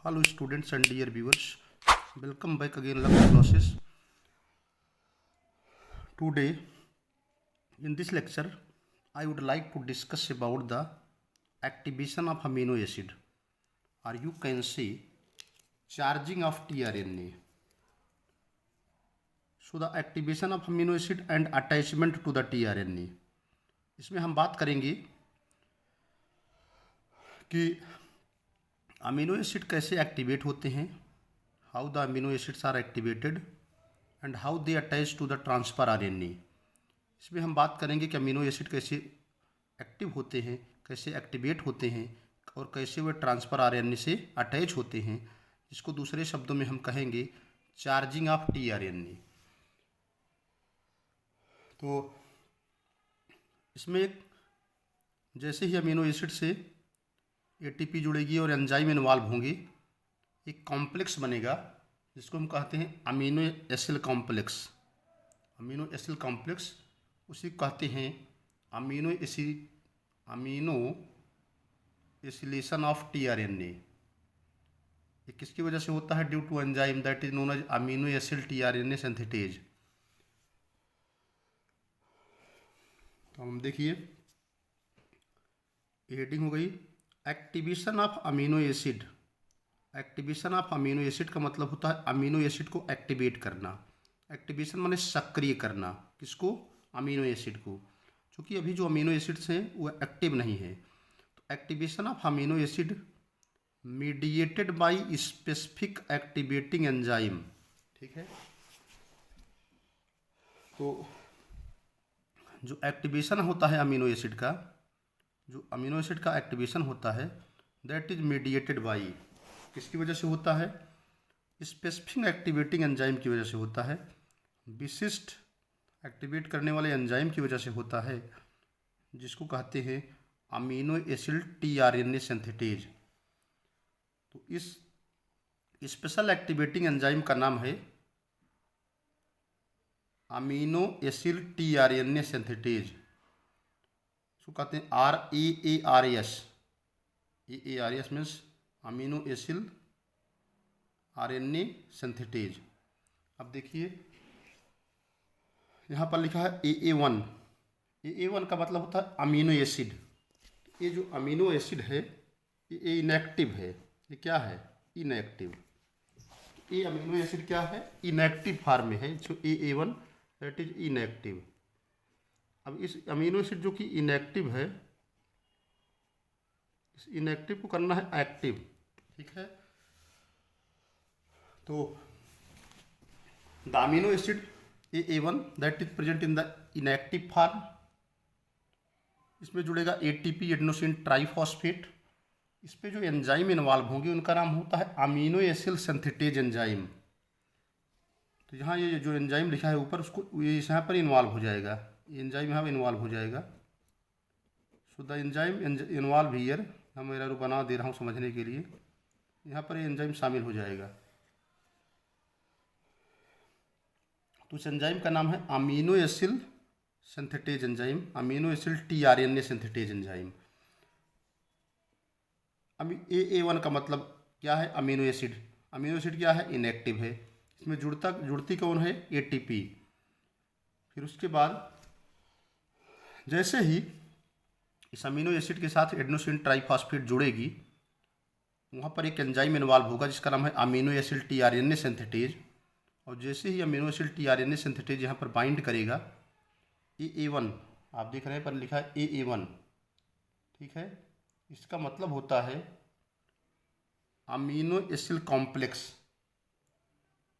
Hello students and dear viewers, welcome back again Love Classes. Today in this lecture I would like to discuss about the activation of amino acid, or you can say charging of tRNA. So the activation of amino acid and attachment to the tRNA. इसमें हम बात करेंगे कि amino acid कैसे activate होते हैं, how the amino acids are activated and how they attach to the transfer RNA. इसमें हम बात करेंगे कि अमीनो एसिड कैसे एक्टिव होते हैं, कैसे एक्टिवेट होते हैं और कैसे वे ट्रांसफर आरएनए से अटैच होते हैं, जिसको दूसरे शब्दों में हम कहेंगे चार्जिंग ऑफ टीआरएनए। तो इसमें जैसे ही अमीनो एसिड से एटीपी जुड़ेगी और एंजाइम इन्वॉल्व होंगे, एक कॉम्प्लेक्स बनेगा जिसको हम कहते हैं amino acyl complex. Amino acyl complex उसी को कहते हैं अमीनो एसिलेशन ऑफ टीआरएनए। ये किसकी वजह से होता है? Due to enzyme that is known as amino acyl tRNA synthetase. तो हम देखिए, हेडिंग हो गई activation of amino acid. Activation of amino acid का मतलब होता है अमीनो एसिड को एक्टिवेट करना। एक्टिवेशन माने सक्रिय करना, किसको? अमीनो एसिड को। क्योंकि अभी जो अमीनो एसिड्स हैं वो एक्टिव नहीं है, तो activation of amino acid mediated by specific activating enzyme. ठीक है, तो जो एक्टिवेशन होता है अमीनो एसिड का, जो अमीनो एसिड का एक्टिवेशन होता है दैट इज मीडिएटेड बाय, किसकी वजह से होता है? स्पेसिफिक एक्टिवेटिंग एंजाइम की वजह से होता है, विशिष्ट एक्टिवेट करने वाले एंजाइम की वजह से होता है, जिसको कहते हैं अमीनो एसिड टीआरएनए सिंथेटेज। तो इस स्पेशल एक्टिवेटिंग एंजाइम का नाम है अमीनो एसिड टीआरएनए सिंथेटेज। इसको कहते हैं AARS। AARS means amino acyl RNA synthetase. अब देखिए यहाँ पर लिखा है AA1। AA1 का मतलब होता है अमीनो एसिड। ये जो अमीनो एसिड है ये इनएक्टिव है। ये क्या है? इनएक्टिव। ये अमीनो एसिड क्या है? इनएक्टिव फॉर्म में है, जो AA1 दैट इज इनएक्टिव। अब इस अमीनो एसिड जो कि इनएक्टिव है, इस इनएक्टिव को करना है एक्टिव। ठीक है, तो the amino acid AA1 that is present in the inactive form, इसमें जुड़ेगा ATP एडेनोसिन ट्राइफॉस्फेट। इस पे जो एंजाइम इन्वॉल्व होंगे उनका नाम होता है अमीनो एसिल सिंथेटेज एंजाइम। तो यहाँ ये जो एंजाइम लिखा है ऊपर, उसको ये यहाँ पर इन्वॉल्व हो जाएगा, ये एंजाइम यहाँ पर इन्वॉल्व हो जाएगा। So the enzyme involve here, हम मेरा बना दे रहा हूँ समझने के लिए, यहाँ पर ये एंजाइम शामिल हो जाएगा। तो उस एंजाइम का नाम है amino acyl synthetase enzyme, amino acyl tRNA synthetase enzyme. अब AA1 का मतलब क्या है? Amino acid. अमीनो एसिड क्या है? इनएक्टिव है। इसमें जुड़ती कौन है? ATP। फिर उसके बाद जैसे ही इस अमीनो एसिड के साथ एडेनोसिन ट्राइफॉस्फेट जुड़ेगी, वहाँ पर एक एंजाइम इन्वॉल्व होगा जिसका नाम है अमीनो एसिड टीआरएनए सिंथेटेज। और जैसे ही अमीनो एसिड टीआरएनए सिंथेटेज यहाँ पर बाइंड करेगा, AA1, आप देख रहे हैं पर लिखा है AA1। ठीक है, इसका मतलब होता है अमीनो एसिल कॉम्प्लेक्स,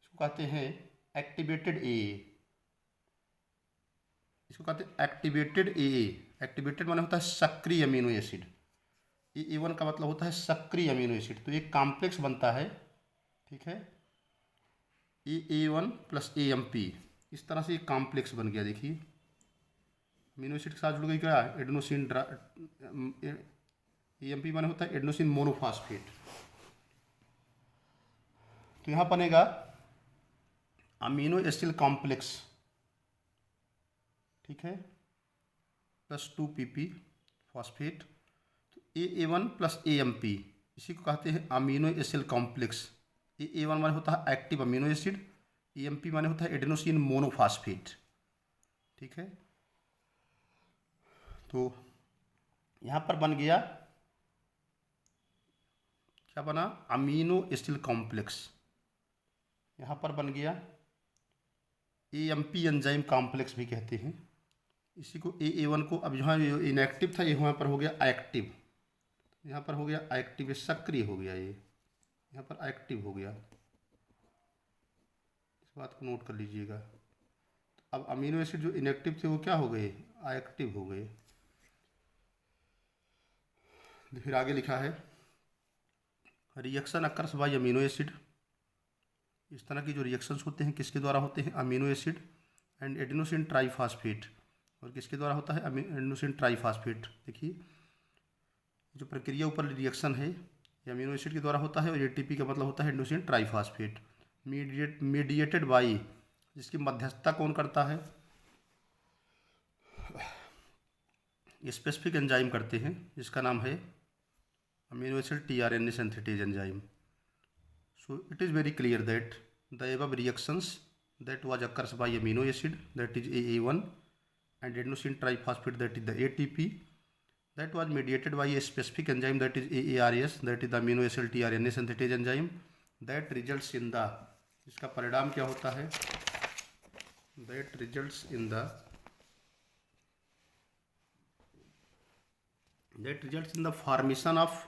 इसको कहते हैं एक्टिवेटेड AA। इसको कहते हैं एक्टिवेटेड AA। एक्टिवेटेड माने होता है सक्रिय अमीनो एसिड। AA1 का मतलब होता है सक्रिय अमीनो एसिड। तो एक कॉम्प्लेक्स बनता है, ठीक है, AA1 प्लस AMP, इस तरह से एक कॉम्प्लेक्स बन गया। देखिए अमीनो एसिड के साथ जुड़ गई क्या? एडेनोसिन AMP माने होता है एडेनोसिन मोनोफॉस्फेट। तो यहाँ बनेगा अमीनो एसिल कॉम्प्लेक्स, ठीक है, प्लस 2PP फॉस्फेट। तो AA1 प्लस AMP, इसी को कहते हैं अमीनो एसिड कॉम्प्लेक्स। A1 माने होता है एक्टिव अमीनो एसिड, AMP माने होता है एडेनोसिन मोनोफॉस्फेट। ठीक है, तो यहाँ पर बन गया, क्या बना, अमीनो एसिड कॉम्प्लेक्स। यहाँ पर बन गया AMP एंजाइम कॉम्प्लेक्स भी कहते हैं इसी को। A1 को अब यहाँ इनएक्टिव था, ये यहाँ पर हो गया एक्टिव, यहाँ पर हो गया एक्टिव, सक्रिय हो गया, ये यहाँ पर एक्टिव हो गया। इस बात को नोट कर लीजिएगा। अब अमीनो एसिड जो इनएक्टिव थे वो क्या हो गए, एक्टिव हो गए। फिर आगे लिखा है reaction occurs by amino acid. इस तरह की जो रिएक्शंस होते हैं किसके द्वारा होते हैं, amino acid and adenosine triphosphate. और किसके द्वारा होता है, एडेनोसिन ट्राइफॉस्फेट। देखिए जो प्रक्रिया ऊपर रिएक्शन है ये अमीनो एसिड के द्वारा होता है, और ATP का मतलब होता है एडेनोसिन ट्राइफॉस्फेट। मीडिएटेड बाई, जिसकी मध्यस्थता कौन करता है, स्पेसिफिक एंजाइम करते हैं जिसका नाम है amino acid tRNA synthetase enzyme. So it is very clear that the above reactions that was occurs by amino acid, that is AA1, and adenosine triphosphate, that is the ATP, that was mediated by a specific enzyme, that is AARS, that is the amino acid tRNA synthetase enzyme, that results in the, इसका परिणाम क्या होता है, that results in the formation of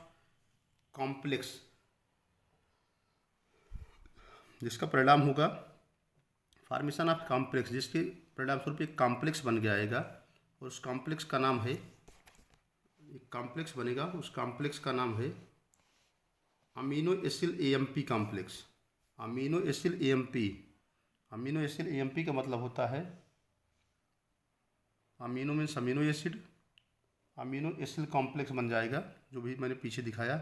complex, जिसका परिणाम होगा formation of complex, जिसके परिणाम स्वरूप एक कॉम्प्लेक्स बन गया आएगा, और उस कॉम्प्लेक्स का नाम है, एक कॉम्प्लेक्स बनेगा, उस कॉम्प्लेक्स का नाम है amino acid AMP complex. Amino acid AMP, amino acid AMP का मतलब होता है, amino means amino acid, amino acid complex बन जाएगा, जो भी मैंने पीछे दिखाया,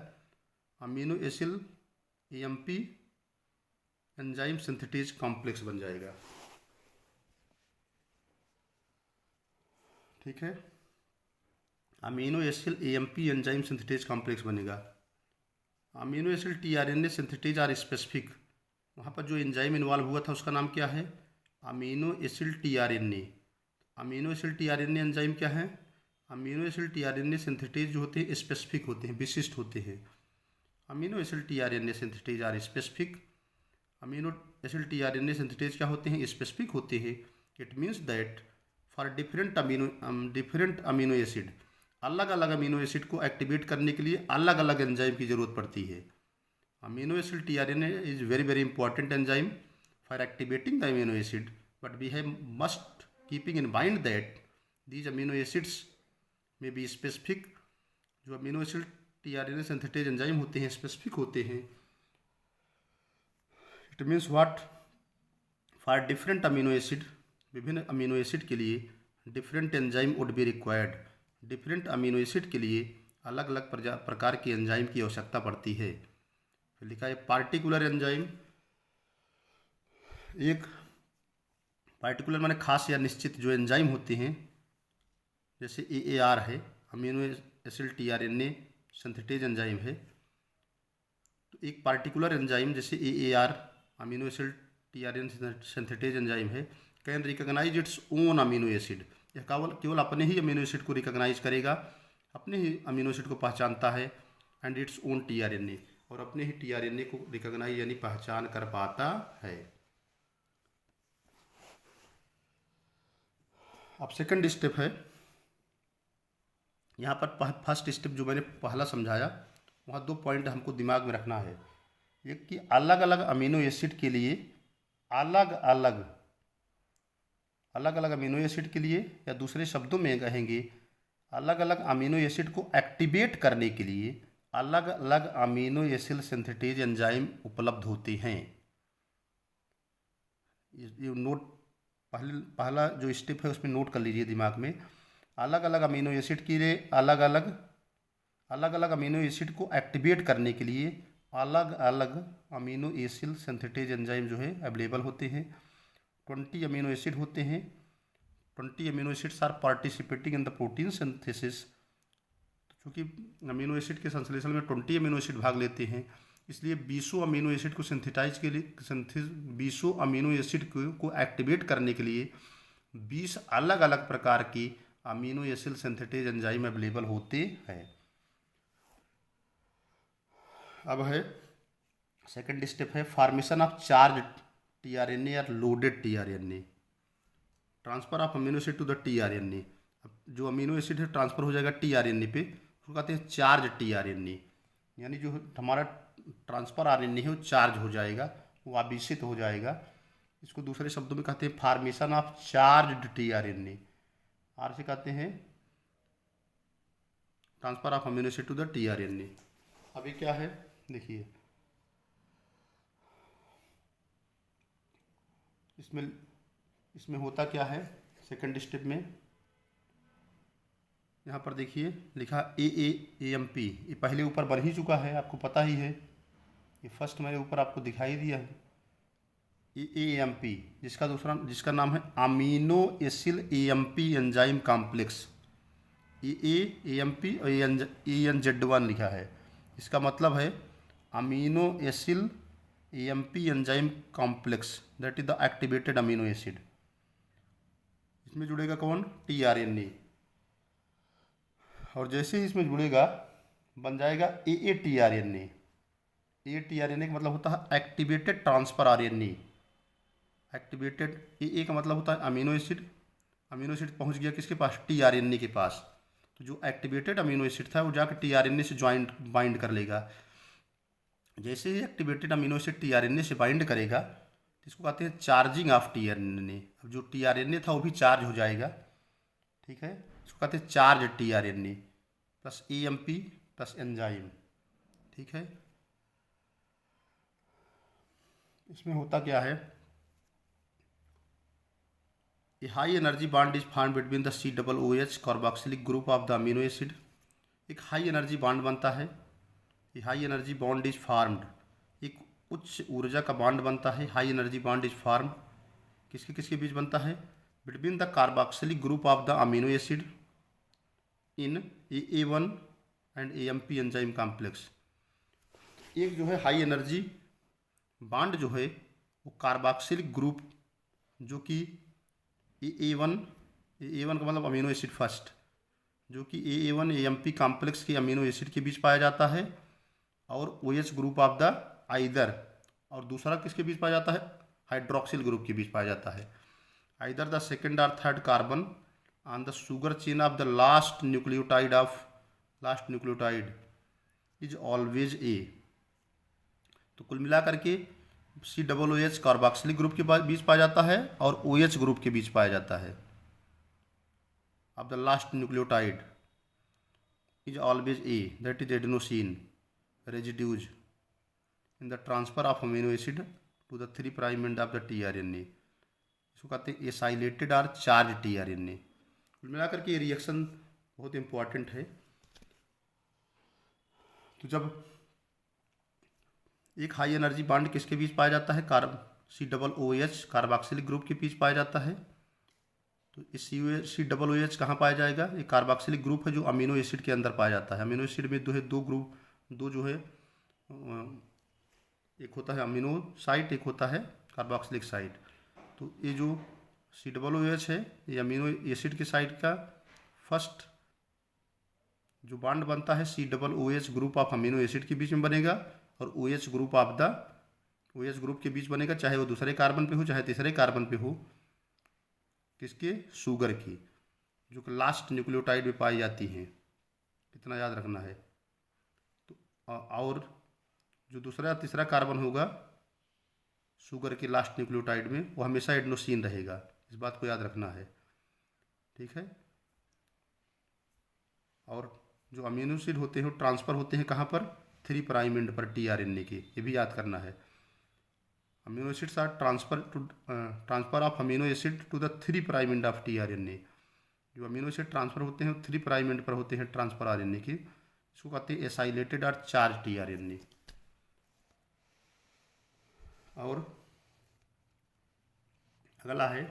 amino acid AMP enzyme synthetase complex बन जाएगा। ठीक है, amino acid AMP enzyme synthetase complex बनेगा। Amino acid tRNA synthetase are specific, वहाँ पर जो एंजाइम इन्वॉल्व हुआ था उसका नाम क्या है, amino acid tRNA। Amino acid tRNA enzyme क्या है, अमीनो एसिड tRNA सिंथेटेज जो होते हैं स्पेसिफिक होते हैं, विशिष्ट होते हैं। Amino acid tRNA synthetase are specific, amino acid tRNA synthetase क्या होते हैं, स्पेसिफिक होते हैं। It means that for different amino acid, अलग अलग अमीनो एसिड को एक्टिवेट करने के लिए अलग अलग एंजाइम की जरूरत पड़ती है। Amino acid tRNA is very very important enzyme for activating the amino acid, but we have must keeping in mind that these amino acids में बी स्पेसिफिक। जो amino acid tRNA synthetase enzyme होते हैं specific होते हैं। It means what, for different amino acid, विभिन्न amino acid के लिए different enzyme would be required, different amino acid के लिए अलग अलग प्रकार की एंजाइम की आवश्यकता पड़ती है। फिर लिखा है पार्टिकुलर एंजाइम, एक पार्टिकुलर माने खास या निश्चित जो एंजाइम होते हैं, जैसे AAR है, amino acid tRNA synthetase enzyme है, तो एक पार्टिकुलर एंजाइम जैसे AAR amino acid tRNA synthetase enzyme है, can recognise its own amino acid, यह केवल अपने ही अमीनो एसिड को रिकॉग्नाइज करेगा, अपने ही अमीनो एसिड को पहचानता है, एंड इट्स ओन tRNA, और अपने ही tRNA को रिकॉग्नाइज यानी पहचान कर पाता है। अब सेकंड स्टेप है, यहाँ पर फर्स्ट स्टेप जो मैंने पहला समझाया वहाँ 2 पॉइंट हमको दिमाग में रखना है। एक कि अलग अलग अमीनो एसिड के लिए अलग अलग अमीनो एसिड के लिए, या दूसरे शब्दों में कहेंगे अलग अलग अमीनो एसिड को एक्टिवेट करने के लिए अलग अलग अमीनो एसिड सिंथेटेज एंजाइम उपलब्ध होते हैं। ये नोट पहला जो स्टेप है उसमें नोट कर लीजिए दिमाग में। अलग अलग अमीनो एसिड के लिए अलग अलग अमीनो एसिड को एक्टिवेट करने के लिए अलग अलग अमीनो एसिड सिंथेटेज एंजाइम जो है अवेलेबल होते हैं। 20 अमीनो एसिड होते हैं। 20 amino acids are participating in the protein synthesis. क्योंकि अमीनो एसिड के संश्लेषण में 20 अमीनो एसिड भाग लेते हैं, इसलिए 20 अमीनो एसिड को सिंथेटाइज के लिए 20 अमीनो एसिड को एक्टिवेट करने के लिए 20 अलग अलग प्रकार की amino acid synthetase enzyme available होते हैं। अब है सेकंड स्टेप है फॉर्मेशन ऑफ चार्ज टीआरएनए या loaded tRNA, transfer of amino acid to the tRNA. अब जो अमीनो एसिड है ट्रांसफर हो जाएगा टीआरएनए पे, उसको कहते हैं चार्ज टीआरएनए, यानी जो हमारा ट्रांसफर आरएनए है वो चार्ज हो जाएगा, वो आवेशित हो जाएगा। इसको दूसरे शब्दों में कहते हैं फॉर्मेशन ऑफ चार्ज टीआरएनए। आर से कहते हैं transfer of amino acid to the tRNA. अभी क्या है देखिए, इसमें होता क्या है सेकंड स्टेप में, यहाँ पर देखिए लिखा AAAMP, ये पहले ऊपर बन ही चुका है, आपको पता ही है, ये फर्स्ट मेरे ऊपर आपको दिखाई दिया है AAAMP, जिसका नाम है amino acyl AMP enzyme complex. AAAMP और ANZ1 लिखा है, इसका मतलब है amino acyl AMP enzyme complex, that is the activated amino acid. इसमें जुड़ेगा कौन, टीआरएनए, और जैसे ही इसमें जुड़ेगा बन जाएगा AATRNA। AATRNA का मतलब होता है activated transfer RNA. Activated AA का मतलब होता है अमीनो एसिड, अमीनो एसिड पहुंच गया किसके पास, टीआरएनए के पास, तो जो एक्टिवेटेड अमीनो एसिड था वो जाकर टीआरएनए से ज्वाइंट बाइंड कर लेगा। जैसे ही एक्टिवेटेड अमीनो एसिड टीआरएनए से बाइंड करेगा तो इसको कहते हैं चार्जिंग ऑफ टीआरएनए। अब जो टीआरएनए था वो भी चार्ज हो जाएगा, ठीक है, इसको कहते हैं charge tRNA plus AMP plus enzyme, ठीक है। इसमें होता क्या है, a high energy bond is found between the COOH carboxylic group of the amino acid. एक हाई एनर्जी बॉन्ड बनता है, ये high energy bond is formed, एक उच्च ऊर्जा का बॉन्ड बनता है। High energy bond is form किसके किसके बीच बनता है, between the carboxylic group of the amino acid in AA1 and AMP enzyme complex. एक जो है हाई एनर्जी बॉन्ड जो है वो कार्बोक्सिलिक ग्रुप जो कि AA1 का मतलब अमीनो एसिड फर्स्ट, जो कि AA1 AMP कॉम्प्लेक्स के अमीनो एसिड के बीच पाया जाता है, और OH group of the either, और दूसरा किसके बीच पाया जाता है, हाइड्रोक्सिल ग्रुप के बीच पाया जाता है। आइदर द सेकेंड और third carbon on the sugar chain of the last nucleotide is always A। तो कुल मिलाकर के COOH कार्बोक्सिलिक ग्रुप के बीच पाया जाता है और OH ग्रुप के बीच पाया जाता है। Of the last nucleotide is always A, that is adenosine residues in the transfer of amino acid to the 3' end of the tRNA. इसको कहते हैं एसाइलेटेड और चार्ज टीआरएनए। कुल मिलाकर के ये रिएक्शन बहुत इंपॉर्टेंट है। तो जब एक हाई एनर्जी बॉन्ड किसके बीच पाया जाता है, COOH कार्बोक्सिलिक ग्रुप के बीच पाया जाता है, तो इस COOH कहाँ पाया जाएगा, ये कार्बोक्सिलिक ग्रुप है जो अमीनो एसिड के अंदर पाया जाता है। अमीनो एसिड में दो जो है, एक होता है अमीनो साइट, एक होता है कार्बोक्सिलिक साइट। तो ये जो COOH है ये अमीनो एसिड के साइड का फर्स्ट जो बॉन्ड बनता है COOH group of amino acid के बीच में बनेगा, और OH group of the OH group के बीच बनेगा, चाहे वो दूसरे कार्बन पे हो चाहे तीसरे कार्बन पे हो, किसके, शुगर की, जो कि लास्ट न्यूक्लियोटाइड में पाई जाती हैं, इतना याद रखना है। तो और जो दूसरा तीसरा कार्बन होगा शुगर के लास्ट न्यूक्लियोटाइड में वो हमेशा एडेनोसिन रहेगा, इस बात को याद रखना है, ठीक है। और जो अमीनो एसिड होते हैं वो ट्रांसफ़र होते हैं कहाँ पर, 3' एंड पर टीआरएनए के, ये भी याद करना है। Amino acids are transfer of amino acid to the 3' end of tRNA. जो अमीनो एसिड ट्रांसफर होते हैं वो 3' एंड पर होते हैं ट्रांसफर आरएनए के, इसको कहते हैं एसाइलेटेड और चार्ज टीआरएनए। और अगला है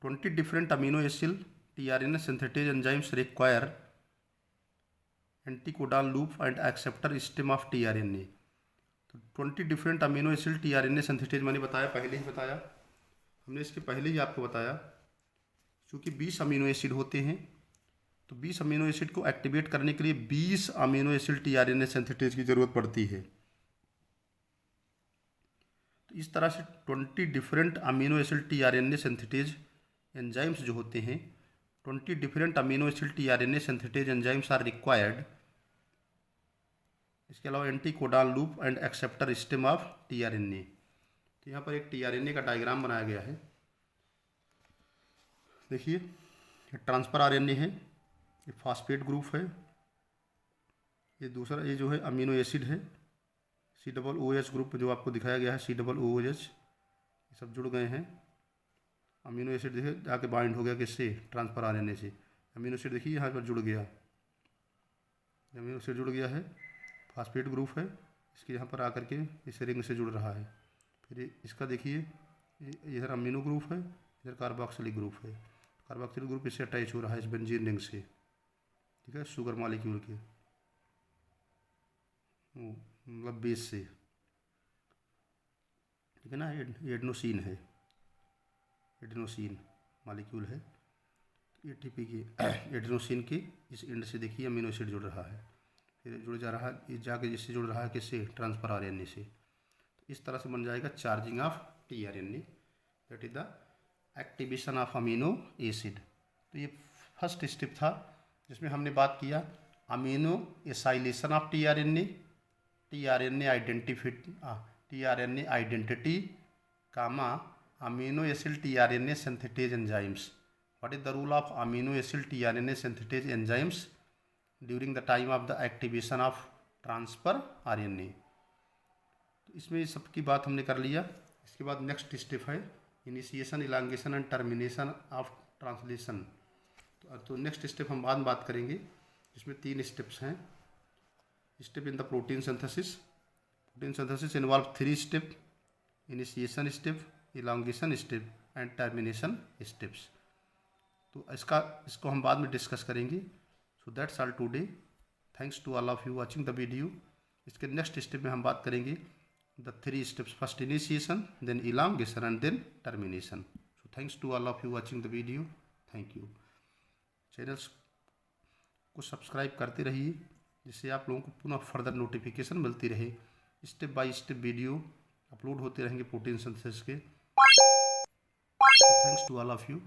20 different amino acid tRNA synthetase enzymes require anticodon loop and acceptor stem of tRNA. तो 20 different amino acid tRNA synthesis मैंने बताया, पहले ही बताया हमने, इसके पहले ही आपको बताया। क्योंकि 20 अमीनो एसिड होते हैं, तो 20 अमीनो एसिड को एक्टिवेट करने के लिए 20 अमीनो एसिड टीआरएनए सिंथेसिस की ज़रूरत पड़ती है। तो इस तरह से 20 different amino acid tRNA synthesis enzymes जो होते हैं, 20 different amino acid tRNA synthesis enzymes are required. इसके अलावा anticodon loop and acceptor stem of tRNA. तो यहाँ पर एक टीआरएनए का डायग्राम बनाया गया है, देखिए ये ट्रांसफर आरएनए है, ये फास्फेट ग्रुप है, ये दूसरा ये जो है अमीनो एसिड है COOH ग्रुप जो आपको दिखाया गया है COOH, ये सब जुड़ गए हैं। अमीनो एसिड देखिए जाके बाइंड हो गया किससे, ट्रांसफर आरएनए से। अमीनो एसिड देखिए यहाँ पर जुड़ गया, अमीनो एसिड जुड़ गया है, फास्फेट ग्रुप है, इसके यहाँ पर आकर के इस रिंग से जुड़ रहा है। फिर इसका देखिए इधर अमीनो ग्रुप है, इधर कार्बोक्सिलिक ग्रुप है, कार्बोक्सिलिक ग्रुप इससे अटैच हो रहा है इस बेंजीन रिंग से, ठीक है, शुगर मॉलिक्यूल के मतलब बेस से, ठीक है ना। एडेनोसिन है, एडेनोसिन मॉलिक्यूल है, ATP के एडेनोसिन के इस एंड से देखिए अमीनो एसिड जुड़ रहा है, फिर जुड़ जा रहा है, ये जाके जिससे जुड़ रहा है किससे, ट्रांसफर आरएनए से। तो इस तरह से बन जाएगा charging of tRNA, that is the activation of amino acid. तो ये फर्स्ट स्टेप था जिसमें हमने बात किया amino acylation of tRNA, tRNA identity comma amino acid tRNA synthetase enzymes. What is the rule of amino acid tRNA synthetase enzymes during the time of the activation of transfer RNA. तो इसमें इस सब की बात हमने कर लिया। इसके बाद नेक्स्ट स्टेप है initiation, elongation and termination of translation. तो नेक्स्ट स्टेप हम बाद में बात करेंगे, इसमें 3 स्टेप्स हैं। Step in the protein synthesis. Protein synthesis involve 3 step, initiation step, elongation step and termination steps. तो इसको हम बाद में डिस्कस करेंगे। So that's all today, thanks to all of you watching the video. इसके नेक्स्ट स्टेप में हम बात करेंगे the 3 steps, first initiation, then elongation and then termination. So thanks to all of you watching the video. Thank you. Channels को subscribe करते रहिए जिससे आप लोगों को पुनः फर्दर नोटिफिकेशन मिलती रहे। Step by step video upload होते रहेंगे प्रोटीन सिंथेसिस के। Thanks to all of you.